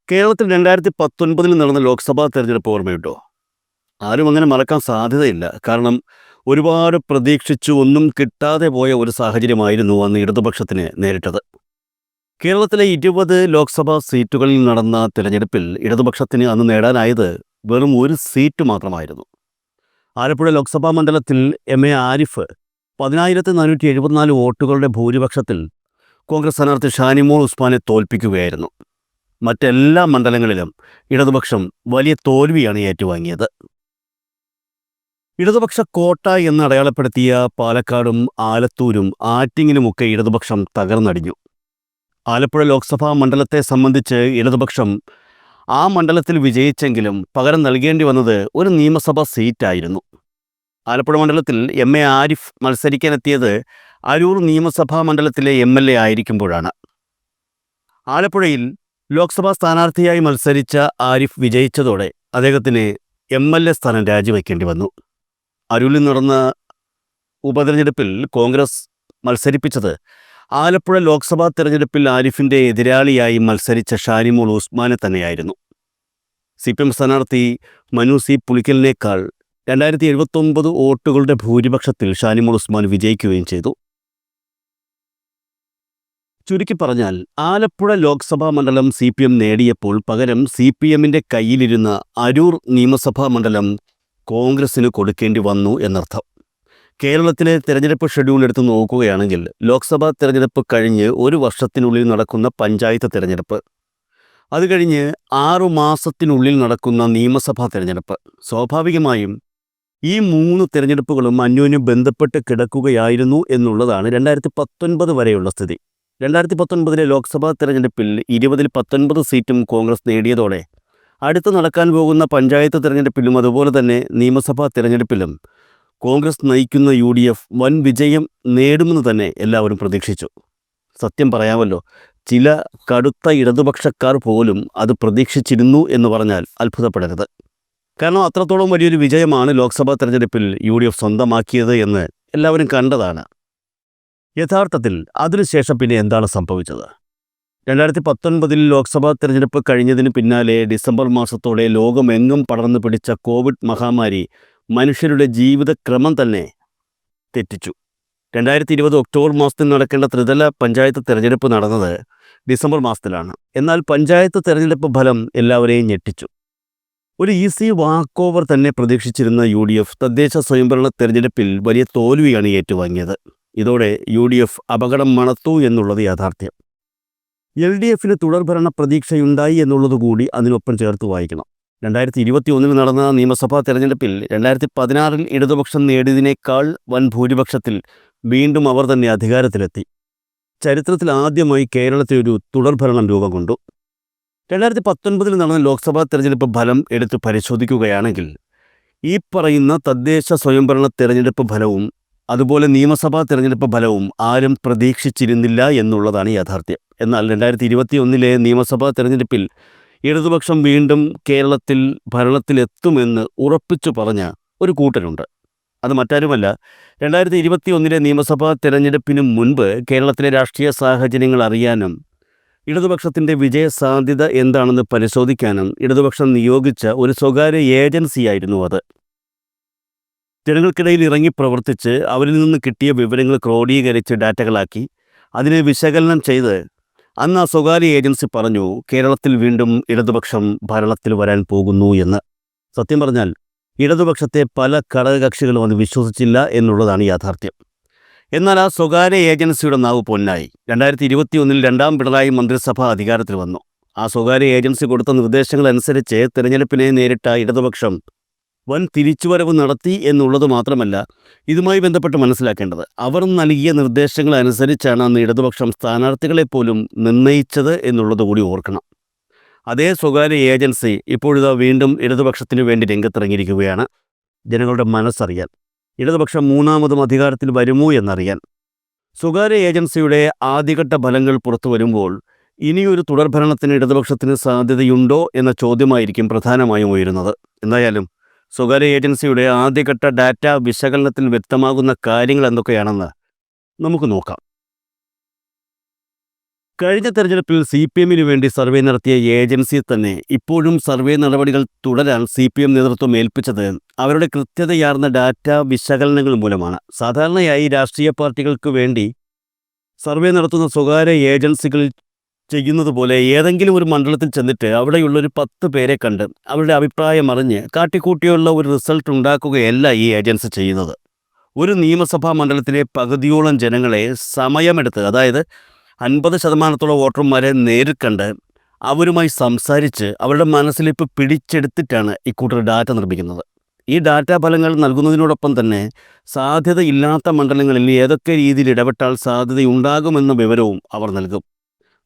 കേരളത്തിൽ 2019 നടന്ന ലോക്സഭാ തെരഞ്ഞെടുപ്പ് ഓർമ്മയുണ്ടോ? ആരും അങ്ങനെ മറക്കാൻ സാധ്യതയില്ല. കാരണം ഒരുപാട് പ്രതീക്ഷിച്ചു ഒന്നും കിട്ടാതെ പോയ ഒരു സാഹചര്യമായിരുന്നു അന്ന് ഇടതുപക്ഷത്തിന് നേരിട്ടത്. കേരളത്തിലെ 20 ലോക്സഭാ സീറ്റുകളിൽ നടന്ന തിരഞ്ഞെടുപ്പിൽ ഇടതുപക്ഷത്തിന് അന്ന് നേടാനായത് വെറും ഒരു സീറ്റ് മാത്രമായിരുന്നു. ആലപ്പുഴ ലോക്സഭാ മണ്ഡലത്തിൽ എം.എ. ആരിഫ് 10,474 വോട്ടുകളുടെ ഭൂരിപക്ഷത്തിൽ കോൺഗ്രസ് സ്ഥാനാർത്ഥി ഷാനിമോൾ ഉസ്മാനെ തോൽപ്പിക്കുകയായിരുന്നു. മറ്റെല്ലാ മണ്ഡലങ്ങളിലും ഇടതുപക്ഷം വലിയ തോൽവിയാണ് ഏറ്റുവാങ്ങിയത്. ഇടതുപക്ഷ കോട്ട എന്ന് അടയാളപ്പെടുത്തിയ പാലക്കാടും ആലത്തൂരും ആറ്റിങ്ങിലുമൊക്കെ ഇടതുപക്ഷം തകർന്നടിഞ്ഞു. ആലപ്പുഴ ലോക്സഭാ മണ്ഡലത്തെ സംബന്ധിച്ച് ഇടതുപക്ഷം ആ മണ്ഡലത്തിൽ വിജയിച്ചെങ്കിലും പകരം നൽകേണ്ടി വന്നത് ഒരു നിയമസഭാ സീറ്റായിരുന്നു. ആലപ്പുഴ മണ്ഡലത്തിൽ എം.എ. ആരിഫ് മത്സരിക്കാനെത്തിയത് അരൂർ നിയമസഭാ മണ്ഡലത്തിലെ എം.എൽ.എ. ആയിരിക്കുമ്പോഴാണ്. ആലപ്പുഴയിൽ ലോക്സഭാ സ്ഥാനാർത്ഥിയായി മത്സരിച്ച ആരിഫ് വിജയിച്ചതോടെ അദ്ദേഹത്തിന് എം.എൽ.എ. സ്ഥാനം രാജിവെക്കേണ്ടി വന്നു. അരൂരിൽ നടന്ന ഉപതെരഞ്ഞെടുപ്പിൽ കോൺഗ്രസ് മത്സരിപ്പിച്ചത് ആലപ്പുഴ ലോക്സഭാ തെരഞ്ഞെടുപ്പിൽ ആരിഫിൻ്റെ എതിരാളിയായി മത്സരിച്ച ഷാനിമോൾ ഉസ്മാനെ തന്നെയായിരുന്നു. CPM സ്ഥാനാർത്ഥി മനു സി പുളിക്കലിനേക്കാൾ 2079 വോട്ടുകളുടെ ഭൂരിപക്ഷത്തിൽ ഷാനിമോൾ ഉസ്മാൻ വിജയിക്കുകയും ചെയ്തു. ചുരുക്കി പറഞ്ഞാൽ ആലപ്പുഴ ലോക്സഭാ മണ്ഡലം CPM നേടിയപ്പോൾ പകരം CPMൻ്റെ കയ്യിലിരുന്ന അരൂർ നിയമസഭാ മണ്ഡലം കോൺഗ്രസിന് കൊടുക്കേണ്ടി വന്നു എന്നർത്ഥം. കേരളത്തിലെ തെരഞ്ഞെടുപ്പ് ഷെഡ്യൂൾ എടുത്ത് നോക്കുകയാണെങ്കിൽ ലോക്സഭാ തെരഞ്ഞെടുപ്പ് കഴിഞ്ഞ് ഒരു വർഷത്തിനുള്ളിൽ നടക്കുന്ന പഞ്ചായത്ത് തെരഞ്ഞെടുപ്പ്, അത് കഴിഞ്ഞ് 6 മാസത്തിനുള്ളിൽ നടക്കുന്ന നിയമസഭാ തെരഞ്ഞെടുപ്പ്, സ്വാഭാവികമായും ഈ 3 തെരഞ്ഞെടുപ്പുകളും അന്യോന്യം ബന്ധപ്പെട്ട് കിടക്കുകയായിരുന്നു എന്നുള്ളതാണ് 2019 വരെയുള്ള സ്ഥിതി. 2019 ലോക്സഭാ തെരഞ്ഞെടുപ്പിൽ 20-ൽ 19 സീറ്റും കോൺഗ്രസ് നേടിയതോടെ അടുത്ത് നടക്കാൻ പോകുന്ന പഞ്ചായത്ത് തെരഞ്ഞെടുപ്പിലും അതുപോലെ തന്നെ നിയമസഭാ തെരഞ്ഞെടുപ്പിലും കോൺഗ്രസ് നയിക്കുന്ന UDF വൻ വിജയം നേടുമെന്ന് തന്നെ എല്ലാവരും പ്രതീക്ഷിച്ചു. സത്യം പറയാമല്ലോ, ചില കടുത്ത ഇടതുപക്ഷക്കാർ പോലും അത് പ്രതീക്ഷിച്ചിരുന്നു എന്ന് പറഞ്ഞാൽ അത്ഭുതപ്പെടരുത്. കാരണം അത്രത്തോളം വലിയൊരു വിജയമാണ് ലോക്സഭാ തെരഞ്ഞെടുപ്പിൽ UDF സ്വന്തമാക്കിയത് എന്ന് എല്ലാവരും കണ്ടതാണ്. യഥാർത്ഥത്തിൽ അതിനുശേഷം പിന്നെ എന്താണ് സംഭവിച്ചത്? 2019 ലോക്സഭാ തെരഞ്ഞെടുപ്പ് കഴിഞ്ഞതിന് പിന്നാലെ ഡിസംബർ മാസത്തോടെ ലോകമെങ്ങും പടർന്നു പിടിച്ച കോവിഡ് മഹാമാരി മനുഷ്യരുടെ ജീവിതക്രമം തന്നെ തെറ്റിച്ചു. 2020 ഒക്ടോബർ മാസത്തിൽ നടക്കേണ്ട ത്രിതല പഞ്ചായത്ത് തെരഞ്ഞെടുപ്പ് നടന്നത് ഡിസംബർ മാസത്തിലാണ്. എന്നാൽ പഞ്ചായത്ത് തെരഞ്ഞെടുപ്പ് ഫലം എല്ലാവരെയും ഞെട്ടിച്ചു. ഒരു ഈസി വാക്ക് ഓവർ തന്നെ പ്രതീക്ഷിച്ചിരുന്ന UDF തദ്ദേശ സ്വയംഭരണ തെരഞ്ഞെടുപ്പിൽ വലിയ തോൽവിയാണ് ഏറ്റുവാങ്ങിയത്. ഇതോടെ UDF അപകടം മണത്തു എന്നുള്ളത് യാഥാർത്ഥ്യം. LDFന് തുടർഭരണ പ്രതീക്ഷയുണ്ടായി എന്നുള്ളതുകൂടി അതിനൊപ്പം ചേർത്ത് വായിക്കണം. 2021 നടന്ന നിയമസഭാ തെരഞ്ഞെടുപ്പിൽ 2016 ഇടതുപക്ഷം നേടിയതിനേക്കാൾ വൻ ഭൂരിപക്ഷത്തിൽ വീണ്ടും അവർ തന്നെ അധികാരത്തിലെത്തി. ചരിത്രത്തിൽ ആദ്യമായി കേരളത്തിൽ ഒരു തുടർഭരണം രൂപം കൊണ്ടു. 2019 നടന്ന ലോക്സഭാ തെരഞ്ഞെടുപ്പ് ഫലം എടുത്ത് പരിശോധിക്കുകയാണെങ്കിൽ ഈ പറയുന്ന തദ്ദേശ സ്വയംഭരണ തെരഞ്ഞെടുപ്പ് ഫലവും അതുപോലെ നിയമസഭാ തെരഞ്ഞെടുപ്പ് ഫലവും ആരും പ്രതീക്ഷിച്ചിരുന്നില്ല എന്നുള്ളതാണ് യാഥാർത്ഥ്യം. എന്നാൽ 2021 നിയമസഭാ തെരഞ്ഞെടുപ്പിൽ ഇടതുപക്ഷം വീണ്ടും കേരളത്തിൽ ഭരണത്തിലെത്തുമെന്ന് ഉറപ്പിച്ചു പറഞ്ഞ ഒരു കൂട്ടരുണ്ട്. അത് മറ്റാരുമല്ല, 2021 നിയമസഭാ തെരഞ്ഞെടുപ്പിന് മുൻപ് കേരളത്തിലെ രാഷ്ട്രീയ സാഹചര്യങ്ങൾ അറിയാനും ഇടതുപക്ഷത്തിൻ്റെ വിജയസാധ്യത എന്താണെന്ന് പരിശോധിക്കാനും ഇടതുപക്ഷം നിയോഗിച്ച ഒരു സ്വകാര്യ ഏജൻസിയായിരുന്നു അത്. ജനങ്ങൾക്കിടയിൽ ഇറങ്ങി പ്രവർത്തിച്ച് അവരിൽ നിന്ന് കിട്ടിയ വിവരങ്ങൾ ക്രോഡീകരിച്ച് ഡാറ്റകളാക്കി അതിനെ വിശകലനം ചെയ്ത് അന്ന് ആ സ്വകാര്യ ഏജൻസി പറഞ്ഞു കേരളത്തിൽ വീണ്ടും ഇടതുപക്ഷം ഭരണത്തിൽ വരാൻ പോകുന്നു എന്ന്. സത്യം പറഞ്ഞാൽ ഇടതുപക്ഷത്തെ പല ഘടകകക്ഷികളും അത് വിശ്വസിച്ചില്ല എന്നുള്ളതാണ് യാഥാർത്ഥ്യം. എന്നാൽ ആ സ്വകാര്യ ഏജൻസിയുടെ നാവ് പൊന്നായി. 2021 രണ്ടാം പിണറായി മന്ത്രിസഭ അധികാരത്തിൽ വന്നു. ആ സ്വകാര്യ ഏജൻസി കൊടുത്ത നിർദ്ദേശങ്ങൾ അനുസരിച്ച് തിരഞ്ഞെടുപ്പിനെ നേരിട്ട ഇടതുപക്ഷം വൻ തിരിച്ചുവരവ് നടത്തി എന്നുള്ളത് മാത്രമല്ല, ഇതുമായി മനസ്സിലാക്കേണ്ടത് അവർ നൽകിയ നിർദ്ദേശങ്ങൾ അനുസരിച്ചാണ് അന്ന് ഇടതുപക്ഷം സ്ഥാനാർത്ഥികളെപ്പോലും നിർണയിച്ചത് എന്നുള്ളത് കൂടി ഓർക്കണം. അതേ സ്വകാര്യ ഏജൻസി ഇപ്പോഴിതാ വീണ്ടും ഇടതുപക്ഷത്തിനു വേണ്ടി രംഗത്തിറങ്ങിയിരിക്കുകയാണ്. ജനങ്ങളുടെ മനസ്സറിയാൻ, ഇടതുപക്ഷം മൂന്നാമതും അധികാരത്തിൽ വരുമോ എന്നറിയാൻ. സ്വകാര്യ ഏജൻസിയുടെ ആദ്യഘട്ട ഫലങ്ങൾ പുറത്തു വരുമ്പോൾ ഇനിയൊരു തുടർഭരണത്തിന് ഇടതുപക്ഷത്തിന് സാധ്യതയുണ്ടോ എന്ന ചോദ്യമായിരിക്കും പ്രധാനമായും ഉയരുന്നത്. എന്തായാലും സ്വകാര്യ ഏജൻസിയുടെ ആദ്യഘട്ട ഡാറ്റ വിശകലനത്തിൽ വ്യക്തമാകുന്ന കാര്യങ്ങൾ എന്തൊക്കെയാണെന്ന് നമുക്ക് നോക്കാം. കഴിഞ്ഞ തെരഞ്ഞെടുപ്പിൽ CPM-ന് വേണ്ടി സർവേ നടത്തിയ ഏജൻസി തന്നെ ഇപ്പോഴും സർവേ നടപടികൾ തുടരാൻ CPM നേതൃത്വം ഏൽപ്പിച്ചത് അവരുടെ കൃത്യതയാർന്ന ഡാറ്റ വിശകലനങ്ങൾ മൂലമാണ്. സാധാരണയായി രാഷ്ട്രീയ പാർട്ടികൾക്ക് വേണ്ടി സർവേ നടത്തുന്ന സ്വകാര്യ ഏജൻസികൾ ചെയ്യുന്നത് പോലെ ഏതെങ്കിലും ഒരു മണ്ഡലത്തിൽ ചെന്നിട്ട് അവിടെയുള്ളൊരു 10 പേരെ കണ്ട് അവരുടെ അഭിപ്രായം അറിഞ്ഞ് കാട്ടിക്കൂട്ടിയുള്ള ഒരു റിസൾട്ട് ഉണ്ടാക്കുകയല്ല ഈ ഏജൻസി ചെയ്യുന്നത്. ഒരു നിയമസഭാ മണ്ഡലത്തിലെ പകുതിയോളം ജനങ്ങളെ സമയമെടുത്ത്, അതായത് 50% വോട്ടർമാരെ നേരിൽ കണ്ട് അവരുമായി സംസാരിച്ച് അവരുടെ മനസ്സിലിപ്പ് പിടിച്ചെടുത്തിട്ടാണ് ഇക്കൂട്ടർ ഡാറ്റ നിർമ്മിക്കുന്നത്. ഈ ഡാറ്റാ ഫലങ്ങൾ നൽകുന്നതിനോടൊപ്പം തന്നെ സാധ്യതയില്ലാത്ത മണ്ഡലങ്ങളിൽ ഏതൊക്കെ രീതിയിൽ ഇടപെട്ടാൽ സാധ്യതയുണ്ടാകുമെന്ന വിവരവും അവർ നൽകും.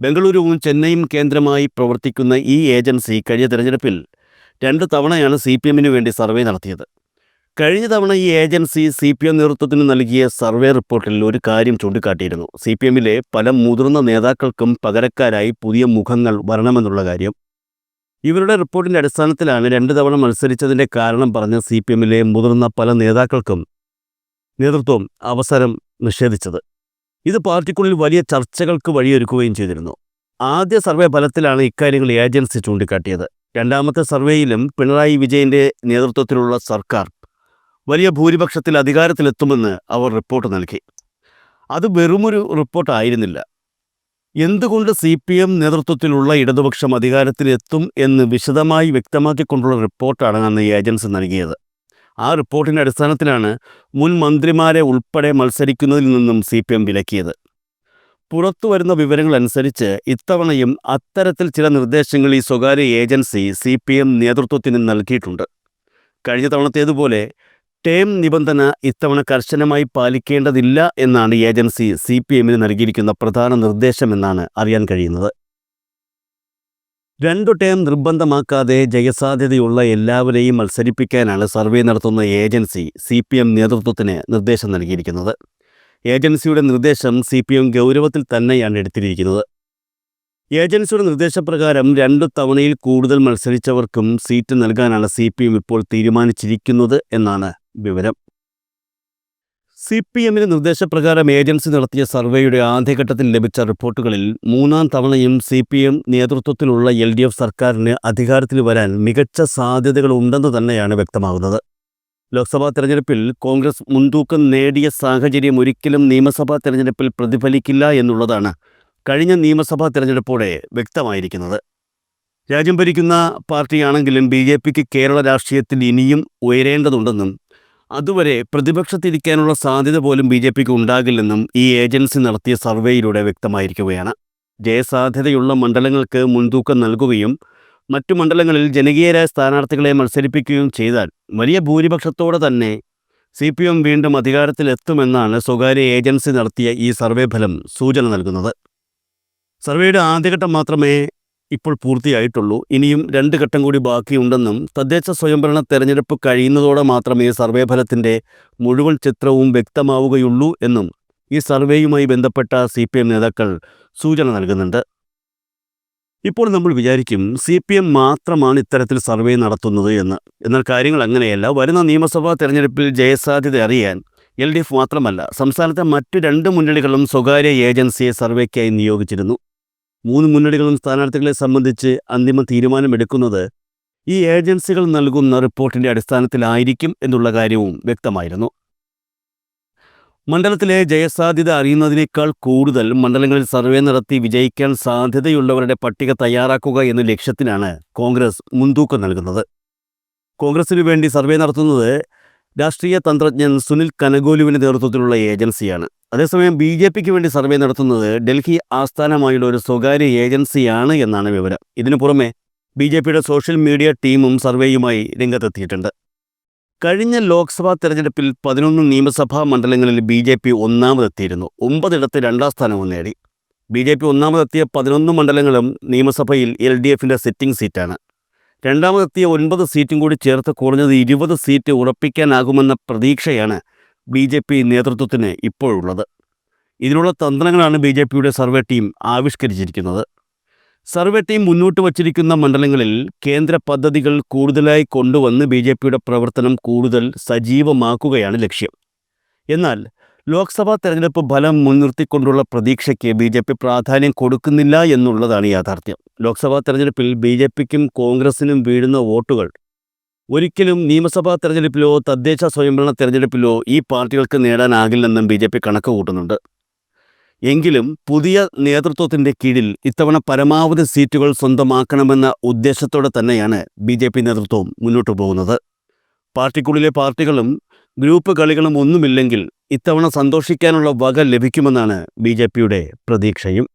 ബംഗളൂരുവും ചെന്നൈയും കേന്ദ്രമായി പ്രവർത്തിക്കുന്ന ഈ ഏജൻസി കഴിഞ്ഞ തെരഞ്ഞെടുപ്പിൽ 2 തവണയാണ് CPM-ന് വേണ്ടി സർവേ നടത്തിയത്. കഴിഞ്ഞ തവണ ഈ ഏജൻസി CPM നേതൃത്വത്തിന് നൽകിയ സർവേ റിപ്പോർട്ടിൽ ഒരു കാര്യം ചൂണ്ടിക്കാട്ടിയിരുന്നു. CPM-ലെ പല മുതിർന്ന നേതാക്കൾക്കും പകരക്കാരായി പുതിയ മുഖങ്ങൾ വരണമെന്നുള്ള കാര്യം. ഇവരുടെ റിപ്പോർട്ടിൻ്റെ അടിസ്ഥാനത്തിലാണ് 2 തവണ മത്സരിച്ചതിൻ്റെ കാരണം പറഞ്ഞ് CPM-ലെ മുതിർന്ന പല നേതാക്കൾക്കും നേതൃത്വം അവസരം നിഷേധിച്ചത്. ഇത് പാർട്ടിക്കുള്ളിൽ വലിയ ചർച്ചകൾക്ക് വഴിയൊരുക്കുകയും ചെയ്തിരുന്നു. ആദ്യ സർവേ ഫലത്തിലാണ് ഇക്കാര്യങ്ങൾ ഏജൻസി ചൂണ്ടിക്കാട്ടിയത്. രണ്ടാമത്തെ സർവേയിലും പിണറായി വിജയൻ്റെ നേതൃത്വത്തിലുള്ള സർക്കാർ വലിയ ഭൂരിപക്ഷത്തിൽ അധികാരത്തിലെത്തുമെന്ന് അവർ റിപ്പോർട്ട് നൽകി. അത് വെറുമൊരു റിപ്പോർട്ടായിരുന്നില്ല. എന്തുകൊണ്ട് CPM നേതൃത്വത്തിലുള്ള ഇടതുപക്ഷം അധികാരത്തിലെത്തും എന്ന് വിശദമായി വ്യക്തമാക്കിക്കൊണ്ടുള്ള റിപ്പോർട്ടാണ് അന്ന് ഈ ഏജൻസി നൽകിയത്. ആ റിപ്പോർട്ടിൻ്റെ അടിസ്ഥാനത്തിലാണ് മുൻ മന്ത്രിമാരെ ഉൾപ്പെടെ മത്സരിക്കുന്നതിൽ നിന്നും CPM വിലക്കിയത്. പുറത്തു വരുന്ന വിവരങ്ങൾ അനുസരിച്ച് ഇത്തവണയും അത്തരത്തിൽ ചില നിർദ്ദേശങ്ങൾ ഈ സ്വകാര്യ ഏജൻസി CPM നേതൃത്വത്തിന് നൽകിയിട്ടുണ്ട്. കഴിഞ്ഞ തവണത്തേതുപോലെ ടേം നിബന്ധന ഇത്തവണ കർശനമായി പാലിക്കേണ്ടതില്ല എന്നാണ് ഏജൻസി CPM-ന് നൽകിയിരിക്കുന്ന പ്രധാന നിർദ്ദേശമെന്നാണ് അറിയാൻ കഴിയുന്നത്. 2 ടേം നിർബന്ധമാക്കാതെ ജയസാധ്യതയുള്ള എല്ലാവരെയും മത്സരിപ്പിക്കാനാണ് സർവേ നടത്തുന്ന ഏജൻസി CPM നേതൃത്വത്തിന് നിർദ്ദേശം നൽകിയിരിക്കുന്നത്. ഏജൻസിയുടെ നിർദ്ദേശം CPM ഗൗരവത്തിൽ തന്നെയാണ് എടുത്തിരിക്കുന്നത്. ഏജൻസിയുടെ നിർദ്ദേശപ്രകാരം 2 തവണയിൽ കൂടുതൽ മത്സരിച്ചവർക്കും സീറ്റ് നൽകാനാണ് CPM ഇപ്പോൾ തീരുമാനിച്ചിരിക്കുന്നത് എന്നാണ് വിവരം. CPM-ന് നിർദ്ദേശപ്രകാരം ഏജൻസി നടത്തിയ സർവേയുടെ ആദ്യഘട്ടത്തിൽ ലഭിച്ച റിപ്പോർട്ടുകളിൽ 3-ാം തവണയും CPM നേതൃത്വത്തിലുള്ള LDF സർക്കാരിന് അധികാരത്തിൽ വരാൻ മികച്ച സാധ്യതകളുണ്ടെന്ന് തന്നെയാണ് വ്യക്തമാകുന്നത്. ലോക്സഭാ തെരഞ്ഞെടുപ്പിൽ കോൺഗ്രസ് മുൻതൂക്കം നേടിയ സാഹചര്യം ഒരിക്കലും നിയമസഭാ തെരഞ്ഞെടുപ്പിൽ പ്രതിഫലിക്കില്ല എന്നുള്ളതാണ് കഴിഞ്ഞ നിയമസഭാ തെരഞ്ഞെടുപ്പോടെ വ്യക്തമായിരിക്കുന്നത്. രാജ്യം ഭരിക്കുന്ന പാർട്ടിയാണെങ്കിലും BJPക്ക് കേരള രാഷ്ട്രീയത്തിൽ ഇനിയും ഉയരേണ്ടതുണ്ടെന്നും അതുവരെ പ്രതിപക്ഷത്തിരിക്കാനുള്ള സാധ്യത പോലും BJPക്ക് ഉണ്ടാകില്ലെന്നും ഈ ഏജൻസി നടത്തിയ സർവേയിലൂടെ വ്യക്തമായിരിക്കുകയാണ്. ജയസാധ്യതയുള്ള മണ്ഡലങ്ങൾക്ക് മുൻതൂക്കം നൽകുകയും മറ്റു മണ്ഡലങ്ങളിൽ ജനകീയരായ സ്ഥാനാർത്ഥികളെ മത്സരിപ്പിക്കുകയും ചെയ്താൽ വലിയ ഭൂരിപക്ഷത്തോടെ തന്നെ CPM വീണ്ടും അധികാരത്തിലെത്തുമെന്നാണ് സ്വകാര്യ ഏജൻസി നടത്തിയ ഈ സർവേ ഫലം സൂചന നൽകുന്നത്. സർവേയുടെ ആദ്യഘട്ടം മാത്രമേ ഇപ്പോൾ പൂർത്തിയായിട്ടുള്ളൂ. ഇനിയും 2 ഘട്ടം കൂടി ബാക്കിയുണ്ടെന്നും തദ്ദേശ സ്വയംഭരണ തെരഞ്ഞെടുപ്പ് കഴിയുന്നതോടെ മാത്രമേ സർവേ ഫലത്തിൻ്റെ മുഴുവൻ ചിത്രവും വ്യക്തമാവുകയുള്ളൂ എന്നും ഈ സർവേയുമായി ബന്ധപ്പെട്ട CPM നേതാക്കൾ സൂചന നൽകുന്നുണ്ട്. ഇപ്പോൾ നമ്മൾ വിചാരിക്കും CPM മാത്രമാണ് ഇത്തരത്തിൽ സർവേ നടത്തുന്നത് എന്ന്. എന്നാൽ കാര്യങ്ങൾ അങ്ങനെയല്ല. വരുന്ന നിയമസഭാ തെരഞ്ഞെടുപ്പിൽ ജയസാധ്യത അറിയാൻ LDF മാത്രമല്ല, സംസ്ഥാനത്തെ മറ്റ് 2 മുന്നണികളും സ്വകാര്യ ഏജൻസിയെ സർവേക്കായി നിയോഗിച്ചിരുന്നു. 3 മുന്നണികളും സ്ഥാനാർത്ഥികളെ സംബന്ധിച്ച് അന്തിമ തീരുമാനമെടുക്കുന്നത് ഈ ഏജൻസികൾ നൽകുന്ന റിപ്പോർട്ടിൻ്റെ അടിസ്ഥാനത്തിലായിരിക്കും എന്നുള്ള കാര്യവും വ്യക്തമായിരുന്നു. മണ്ഡലത്തിലെ ജയസാധ്യത അറിയുന്നതിനേക്കാൾ കൂടുതൽ മണ്ഡലങ്ങളിൽ സർവേ നടത്തി വിജയിക്കാൻ സാധ്യതയുള്ളവരുടെ പട്ടിക തയ്യാറാക്കുക എന്ന ലക്ഷ്യത്തിനാണ് കോൺഗ്രസ് മുൻതൂക്കം നൽകുന്നത്. കോൺഗ്രസിനു വേണ്ടി സർവേ നടത്തുന്നത് രാഷ്ട്രീയ തന്ത്രജ്ഞൻ സുനിൽ കനഗോലുവിൻ്റെ നേതൃത്വത്തിലുള്ള ഏജൻസിയാണ്. അതേസമയം BJPക്ക് വേണ്ടി സർവേ നടത്തുന്നത് ഡൽഹി ആസ്ഥാനമായുള്ള ഒരു സ്വകാര്യ ഏജൻസിയാണ് എന്നാണ് വിവരം. ഇതിനു പുറമെ BJPയുടെ സോഷ്യൽ മീഡിയ ടീമും സർവേയുമായി രംഗത്തെത്തിയിട്ടുണ്ട്. കഴിഞ്ഞ ലോക്സഭാ തെരഞ്ഞെടുപ്പിൽ 11 നിയമസഭാ മണ്ഡലങ്ങളിൽ BJP ഒന്നാമതെത്തിയിരുന്നു. 9 ഇടത്ത് 2ാം സ്ഥാനവും നേടി. BJP ഒന്നാമതെത്തിയ 11 മണ്ഡലങ്ങളും നിയമസഭയിൽ LDFൻ്റെ സിറ്റിംഗ് സീറ്റാണ്. രണ്ടാമതെത്തിയ 9 സീറ്റും കൂടി ചേർത്ത് കുറഞ്ഞത് 20 സീറ്റ് ഉറപ്പിക്കാനാകുമെന്ന പ്രതീക്ഷയാണ് BJP നേതൃത്വത്തിന് ഇപ്പോഴുള്ളത്. ഇതിനുള്ള തന്ത്രങ്ങളാണ് BJPയുടെ സർവേ ടീം ആവിഷ്കരിച്ചിരിക്കുന്നത്. സർവേ ടീം മുന്നോട്ട് വച്ചിരിക്കുന്ന മണ്ഡലങ്ങളിൽ കേന്ദ്ര പദ്ധതികൾ കൂടുതലായി കൊണ്ടുവന്ന് BJPയുടെ പ്രവർത്തനം കൂടുതൽ സജീവമാക്കുകയാണ് ലക്ഷ്യം. എന്നാൽ ലോക്സഭാ തെരഞ്ഞെടുപ്പ് ഫലം മുൻനിർത്തിക്കൊണ്ടുള്ള പ്രതീക്ഷയ്ക്ക് BJP പ്രാധാന്യം കൊടുക്കുന്നില്ല എന്നുള്ളതാണ് യാഥാർത്ഥ്യം. ലോക്സഭാ തെരഞ്ഞെടുപ്പിൽ BJPക്കും കോൺഗ്രസിനും വീഴുന്ന വോട്ടുകൾ ഒരിക്കലും നിയമസഭാ തെരഞ്ഞെടുപ്പിലോ തദ്ദേശ സ്വയംഭരണ തെരഞ്ഞെടുപ്പിലോ ഈ പാർട്ടികൾക്ക് നേടാനാകില്ലെന്നും BJP കണക്ക് കൂട്ടുന്നുണ്ട്. എങ്കിലും പുതിയ നേതൃത്വത്തിൻ്റെ കീഴിൽ ഇത്തവണ പരമാവധി സീറ്റുകൾ സ്വന്തമാക്കണമെന്ന ഉദ്ദേശത്തോടെ തന്നെയാണ് BJP നേതൃത്വം മുന്നോട്ടു പോകുന്നത്. പാർട്ടിക്കുള്ളിലെ പാർട്ടികളും ഗ്രൂപ്പ് കളികളും ഒന്നുമില്ലെങ്കിൽ ഇത്തവണ സന്തോഷിക്കാനുള്ള വക ലഭിക്കുമെന്നാണ് BJPയുടെ പ്രതീക്ഷയും.